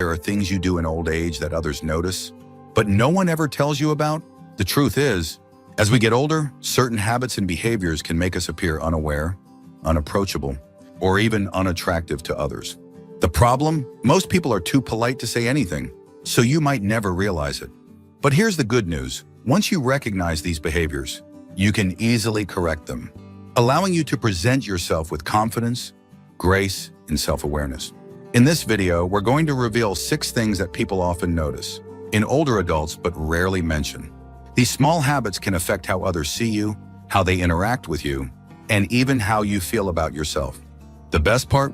there are things you do in old age that others notice, but no one ever tells you about? The truth is, as we get older, certain habits and behaviors can make us appear unaware, unapproachable, or even unattractive to others. The problem? Most people are too polite to say anything, so you might never realize it. But here's the good news. Once you recognize these behaviors, you can easily correct them, allowing you to present yourself with confidence, grace, and self-awareness. In this video, we're going to reveal 6 things that people often notice in older adults but rarely mention. These small habits can affect how others see you, how they interact with you, and even how you feel about yourself. The best part,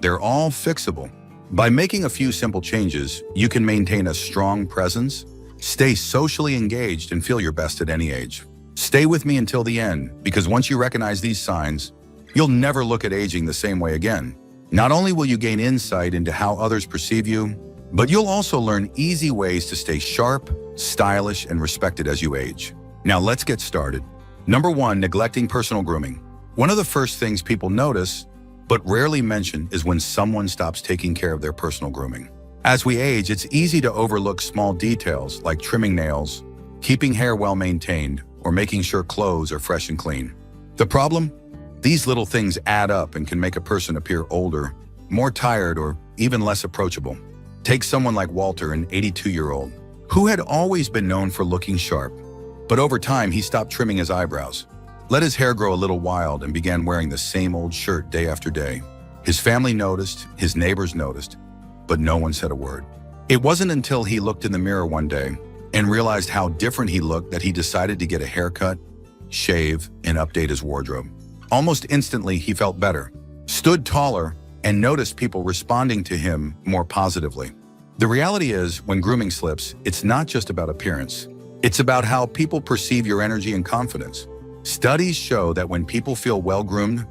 they're all fixable. By making a few simple changes, you can maintain a strong presence, stay socially engaged, and feel your best at any age. Stay with me until the end, because once you recognize these signs, you'll never look at aging the same way again. Not only will you gain insight into how others perceive you, but you'll also learn easy ways to stay sharp, stylish, and respected as you age. Now let's get started. Number 1, neglecting personal grooming. One of the first things people notice, but rarely mention, is when someone stops taking care of their personal grooming. As we age, it's easy to overlook small details like trimming nails, keeping hair well maintained, or making sure clothes are fresh and clean. The problem? These little things add up and can make a person appear older, more tired, or even less approachable. Take someone like Walter, an 82-year-old, who had always been known for looking sharp, but over time he stopped trimming his eyebrows, let his hair grow a little wild, and began wearing the same old shirt day after day. His family noticed, his neighbors noticed, but no one said a word. It wasn't until he looked in the mirror one day and realized how different he looked that he decided to get a haircut, shave, and update his wardrobe. Almost instantly, he felt better, stood taller, and noticed people responding to him more positively. The reality is, when grooming slips, it's not just about appearance. It's about how people perceive your energy and confidence. Studies show that when people feel well-groomed,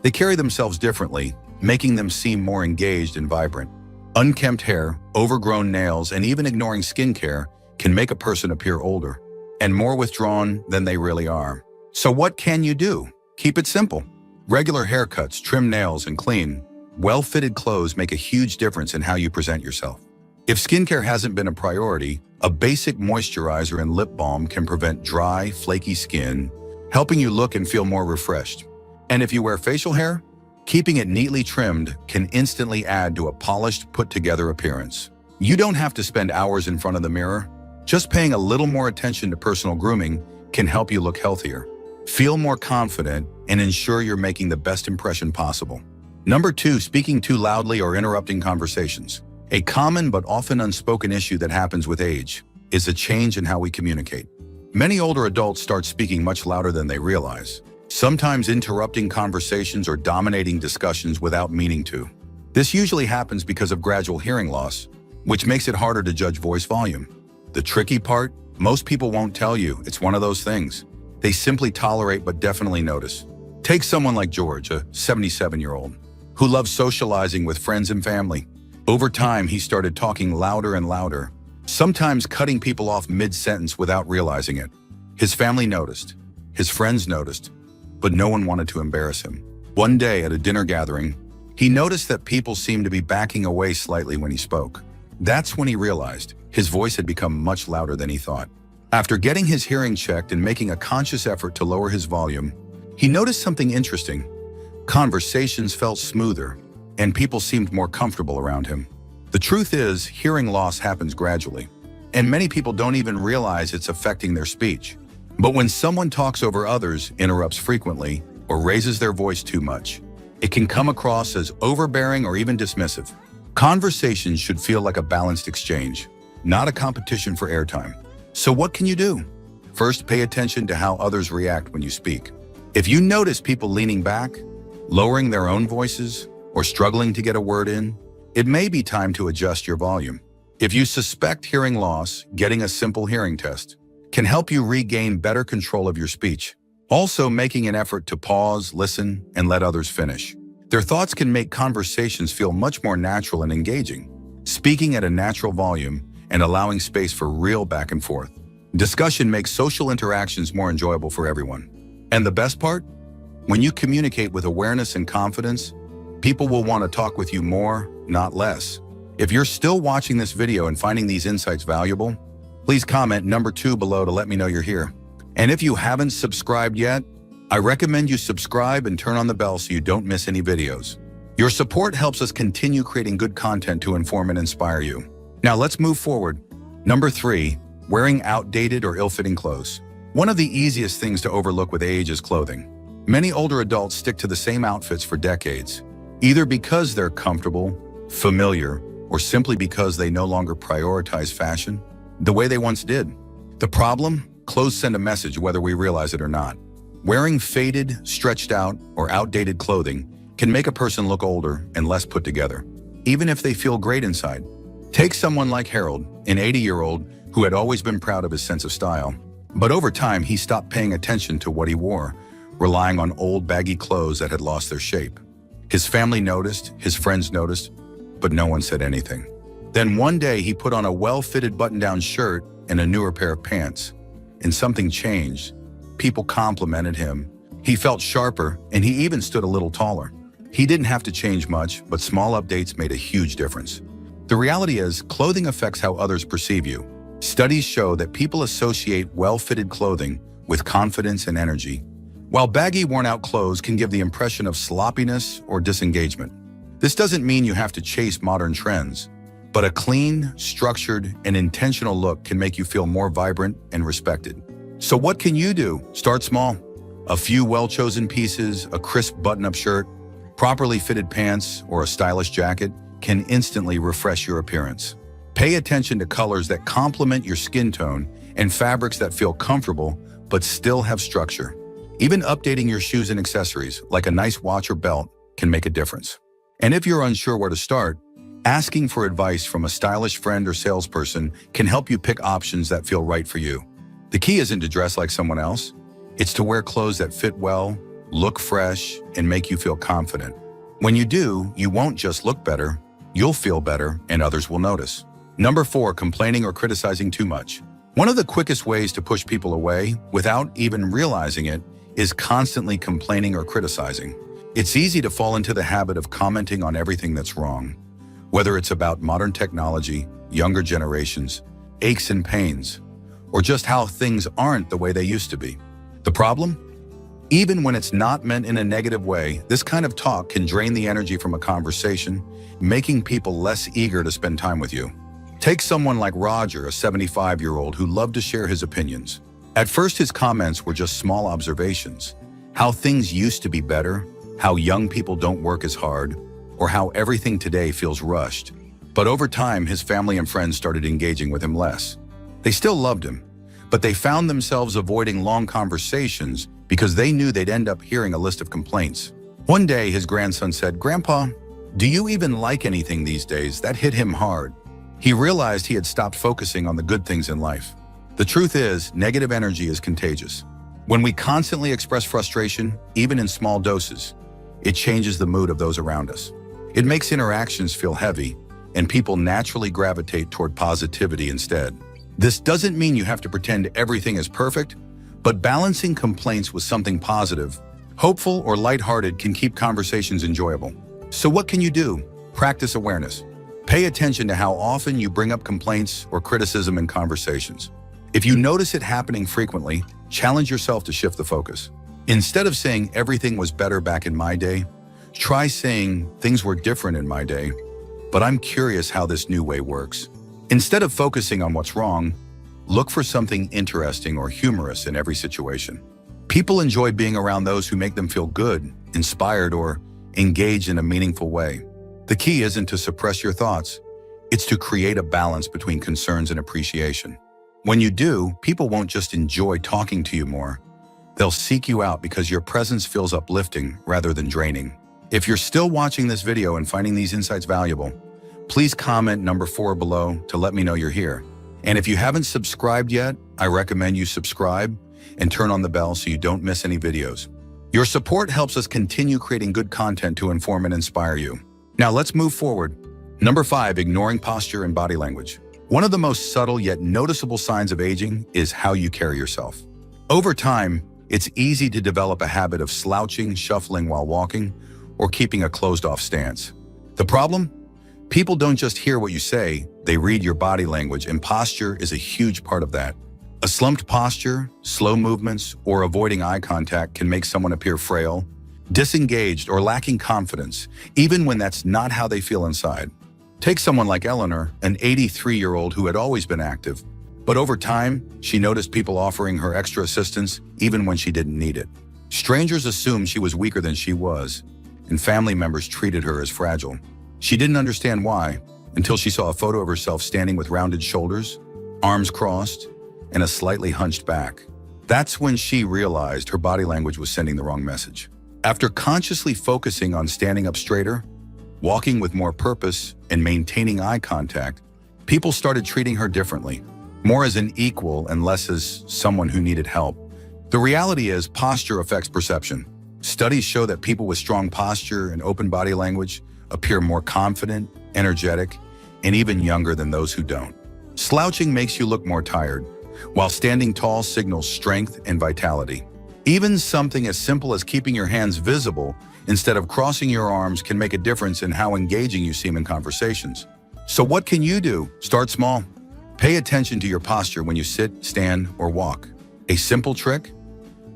they carry themselves differently, making them seem more engaged and vibrant. Unkempt hair, overgrown nails, and even ignoring skincare can make a person appear older and more withdrawn than they really are. So what can you do? Keep it simple. Regular haircuts, trim nails, and clean, well-fitted clothes make a huge difference in how you present yourself. If skincare hasn't been a priority, a basic moisturizer and lip balm can prevent dry, flaky skin, helping you look and feel more refreshed. And if you wear facial hair, keeping it neatly trimmed can instantly add to a polished, put-together appearance. You don't have to spend hours in front of the mirror. Just paying a little more attention to personal grooming can help you look healthier, feel more confident, and ensure you're making the best impression possible. Number 2, speaking too loudly or interrupting conversations. A common but often unspoken issue that happens with age is a change in how we communicate. Many older adults start speaking much louder than they realize, sometimes interrupting conversations or dominating discussions without meaning to. This usually happens because of gradual hearing loss, which makes it harder to judge voice volume. The tricky part? Most people won't tell you it's one of those things. They simply tolerate but definitely notice. Take someone like George, a 77-year-old, who loves socializing with friends and family. Over time, he started talking louder and louder, sometimes cutting people off mid-sentence without realizing it. His family noticed, his friends noticed, but no one wanted to embarrass him. One day at a dinner gathering, he noticed that people seemed to be backing away slightly when he spoke. That's when he realized his voice had become much louder than he thought. After getting his hearing checked and making a conscious effort to lower his volume, he noticed something interesting. Conversations felt smoother, and people seemed more comfortable around him. The truth is, hearing loss happens gradually, and many people don't even realize it's affecting their speech. But when someone talks over others, interrupts frequently, or raises their voice too much, it can come across as overbearing or even dismissive. Conversations should feel like a balanced exchange, not a competition for airtime. So what can you do? First, pay attention to how others react when you speak. If you notice people leaning back, lowering their own voices, or struggling to get a word in, it may be time to adjust your volume. If you suspect hearing loss, getting a simple hearing test can help you regain better control of your speech. Also, making an effort to pause, listen, and let others finish. Their thoughts can make conversations feel much more natural and engaging. Speaking at a natural volume and allowing space for real back and forth. Discussion makes social interactions more enjoyable for everyone. And the best part? When you communicate with awareness and confidence, people will want to talk with you more, not less. If you're still watching this video and finding these insights valuable, please comment number 2 below to let me know you're here. And if you haven't subscribed yet, I recommend you subscribe and turn on the bell so you don't miss any videos. Your support helps us continue creating good content to inform and inspire you. Now let's move forward. Number 3, wearing outdated or ill-fitting clothes. One of the easiest things to overlook with age is clothing. Many older adults stick to the same outfits for decades, either because they're comfortable, familiar, or simply because they no longer prioritize fashion the way they once did. The problem? Clothes send a message whether we realize it or not. Wearing faded, stretched out, or outdated clothing can make a person look older and less put together, even if they feel great inside. Take someone like Harold, an 80-year-old who had always been proud of his sense of style. But over time, he stopped paying attention to what he wore, relying on old baggy clothes that had lost their shape. His family noticed, his friends noticed, but no one said anything. Then one day he put on a well-fitted button-down shirt and a newer pair of pants, and something changed. People complimented him. He felt sharper, and he even stood a little taller. He didn't have to change much, but small updates made a huge difference. The reality is, clothing affects how others perceive you. Studies show that people associate well-fitted clothing with confidence and energy, while baggy, worn-out clothes can give the impression of sloppiness or disengagement. This doesn't mean you have to chase modern trends, but a clean, structured, and intentional look can make you feel more vibrant and respected. So what can you do? Start small. A few well-chosen pieces, a crisp button-up shirt, properly fitted pants, or a stylish jacket can instantly refresh your appearance. Pay attention to colors that complement your skin tone and fabrics that feel comfortable but still have structure. Even updating your shoes and accessories, like a nice watch or belt, can make a difference. And if you're unsure where to start, asking for advice from a stylish friend or salesperson can help you pick options that feel right for you. The key isn't to dress like someone else. It's to wear clothes that fit well, look fresh, and make you feel confident. When you do, you won't just look better, you'll feel better, and others will notice. Number 4, complaining or criticizing too much. One of the quickest ways to push people away, without even realizing it, is constantly complaining or criticizing. It's easy to fall into the habit of commenting on everything that's wrong, whether it's about modern technology, younger generations, aches and pains, or just how things aren't the way they used to be. The problem? Even when it's not meant in a negative way, this kind of talk can drain the energy from a conversation, making people less eager to spend time with you. Take someone like Roger, a 75-year-old who loved to share his opinions. At first, his comments were just small observations, how things used to be better, how young people don't work as hard, or how everything today feels rushed. But over time, his family and friends started engaging with him less. They still loved him, but they found themselves avoiding long conversations because they knew they'd end up hearing a list of complaints. One day, his grandson said, "Grandpa, do you even like anything these days?" That hit him hard. He realized he had stopped focusing on the good things in life. The truth is, negative energy is contagious. When we constantly express frustration, even in small doses, it changes the mood of those around us. It makes interactions feel heavy, and people naturally gravitate toward positivity instead. This doesn't mean you have to pretend everything is perfect, but balancing complaints with something positive, hopeful, or lighthearted can keep conversations enjoyable. So what can you do? Practice awareness. Pay attention to how often you bring up complaints or criticism in conversations. If you notice it happening frequently, challenge yourself to shift the focus. Instead of saying everything was better back in my day, try saying things were different in my day, but I'm curious how this new way works. Instead of focusing on what's wrong, look for something interesting or humorous in every situation. People enjoy being around those who make them feel good, inspired, or engaged in a meaningful way. The key isn't to suppress your thoughts, it's to create a balance between concerns and appreciation. When you do, people won't just enjoy talking to you more, they'll seek you out because your presence feels uplifting rather than draining. If you're still watching this video and finding these insights valuable, please comment number 4 below to let me know you're here. And if you haven't subscribed yet, I recommend you subscribe and turn on the bell so you don't miss any videos. Your support helps us continue creating good content to inform and inspire you. Now let's move forward. Number 5, ignoring posture and body language. One of the most subtle yet noticeable signs of aging is how you carry yourself. Over time, it's easy to develop a habit of slouching, shuffling while walking, or keeping a closed-off stance. The problem? People don't just hear what you say, they read your body language, and posture is a huge part of that. A slumped posture, slow movements, or avoiding eye contact can make someone appear frail, disengaged, or lacking confidence, even when that's not how they feel inside. Take someone like Eleanor, an 83-year-old who had always been active, but over time, she noticed people offering her extra assistance even when she didn't need it. Strangers assumed she was weaker than she was, and family members treated her as fragile. She didn't understand why until she saw a photo of herself standing with rounded shoulders, arms crossed, and a slightly hunched back. That's when she realized her body language was sending the wrong message. After consciously focusing on standing up straighter, walking with more purpose, and maintaining eye contact, people started treating her differently, more as an equal and less as someone who needed help. The reality is, posture affects perception. Studies show that people with strong posture and open body language appear more confident, energetic, and even younger than those who don't. Slouching makes you look more tired, while standing tall signals strength and vitality. Even something as simple as keeping your hands visible instead of crossing your arms can make a difference in how engaging you seem in conversations. So what can you do? Start small. Pay attention to your posture when you sit, stand, or walk. A simple trick?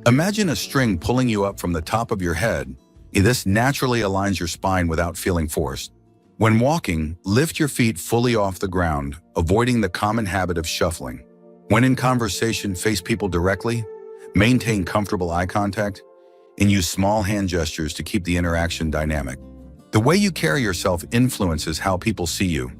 Imagine a string pulling you up from the top of your head. This naturally aligns your spine without feeling forced. When walking, lift your feet fully off the ground, avoiding the common habit of shuffling. When in conversation, face people directly, maintain comfortable eye contact, and use small hand gestures to keep the interaction dynamic. The way you carry yourself influences how people see you,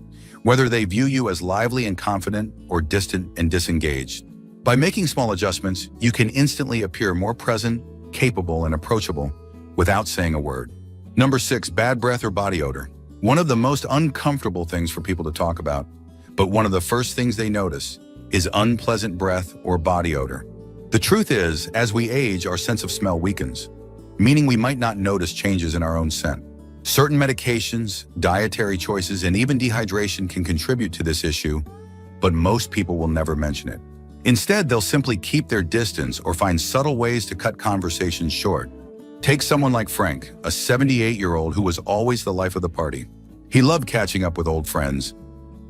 whether they view you as lively and confident or distant and disengaged. By making small adjustments, you can instantly appear more present, capable, and approachable without saying a word. Number 6, bad breath or body odor. One of the most uncomfortable things for people to talk about, but one of the first things they notice is unpleasant breath or body odor. The truth is, as we age, our sense of smell weakens, meaning we might not notice changes in our own scent. Certain medications, dietary choices, and even dehydration can contribute to this issue, but most people will never mention it. Instead, they'll simply keep their distance or find subtle ways to cut conversations short. Take someone like Frank, a 78-year-old who was always the life of the party. He loved catching up with old friends,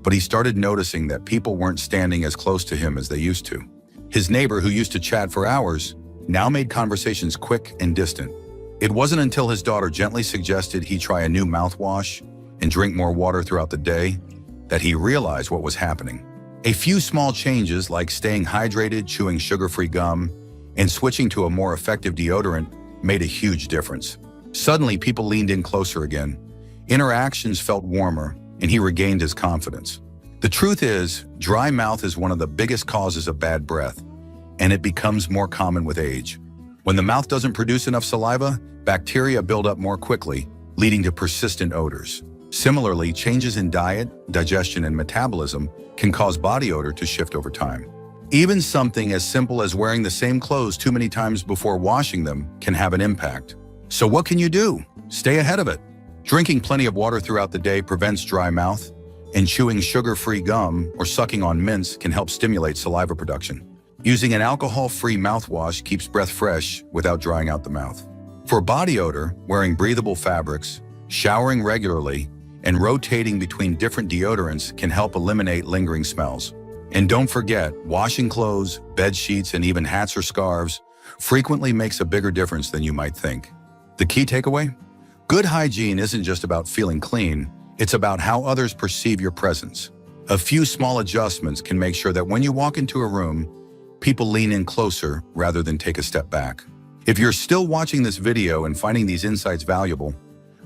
but he started noticing that people weren't standing as close to him as they used to. His neighbor, who used to chat for hours, now made conversations quick and distant. It wasn't until his daughter gently suggested he try a new mouthwash and drink more water throughout the day that he realized what was happening. A few small changes like staying hydrated, chewing sugar-free gum, and switching to a more effective deodorant made a huge difference. Suddenly, people leaned in closer again. Interactions felt warmer, and he regained his confidence. The truth is, dry mouth is one of the biggest causes of bad breath, and it becomes more common with age. When the mouth doesn't produce enough saliva, bacteria build up more quickly, leading to persistent odors. Similarly, changes in diet, digestion, and metabolism can cause body odor to shift over time. Even something as simple as wearing the same clothes too many times before washing them can have an impact. So what can you do? Stay ahead of it. Drinking plenty of water throughout the day prevents dry mouth, and chewing sugar-free gum or sucking on mints can help stimulate saliva production. Using an alcohol-free mouthwash keeps breath fresh without drying out the mouth. For body odor, wearing breathable fabrics, showering regularly, and rotating between different deodorants can help eliminate lingering smells. And don't forget, washing clothes, bed sheets, and even hats or scarves frequently makes a bigger difference than you might think. The key takeaway? Good hygiene isn't just about feeling clean, it's about how others perceive your presence. A few small adjustments can make sure that when you walk into a room, people lean in closer rather than take a step back. If you're still watching this video and finding these insights valuable,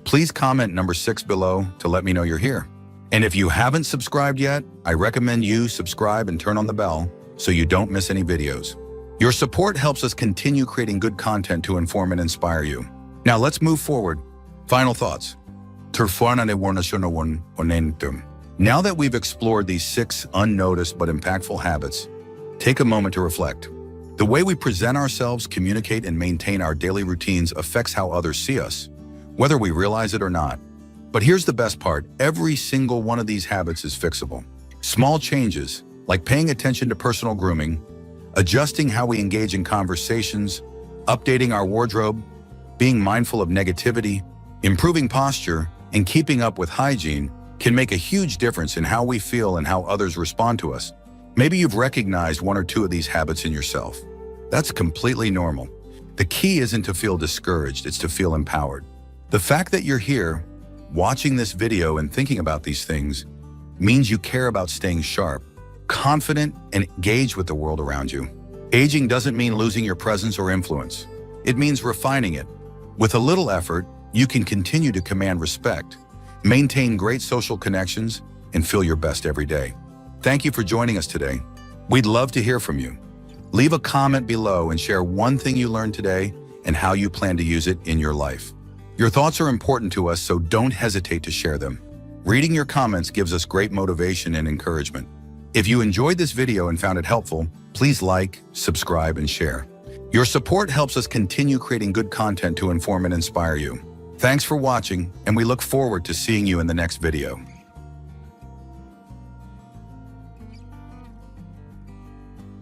please comment number 6 below to let me know you're here. And if you haven't subscribed yet, I recommend you subscribe and turn on the bell so you don't miss any videos. Your support helps us continue creating good content to inform and inspire you. Now let's move forward. Final thoughts. Now that we've explored these 6 unnoticed but impactful habits, take a moment to reflect. The way we present ourselves, communicate, and maintain our daily routines affects how others see us, whether we realize it or not. But here's the best part, every single one of these habits is fixable. Small changes, like paying attention to personal grooming, adjusting how we engage in conversations, updating our wardrobe, being mindful of negativity, improving posture, and keeping up with hygiene, can make a huge difference in how we feel and how others respond to us. Maybe you've recognized one or two of these habits in yourself. That's completely normal. The key isn't to feel discouraged, it's to feel empowered. The fact that you're here, watching this video and thinking about these things, means you care about staying sharp, confident, and engaged with the world around you. Aging doesn't mean losing your presence or influence. It means refining it. With a little effort, you can continue to command respect, maintain great social connections, and feel your best every day. Thank you for joining us today. We'd love to hear from you. Leave a comment below and share one thing you learned today and how you plan to use it in your life. Your thoughts are important to us, so don't hesitate to share them. Reading your comments gives us great motivation and encouragement. If you enjoyed this video and found it helpful, please like, subscribe, and share. Your support helps us continue creating good content to inform and inspire you. Thanks for watching, and we look forward to seeing you in the next video.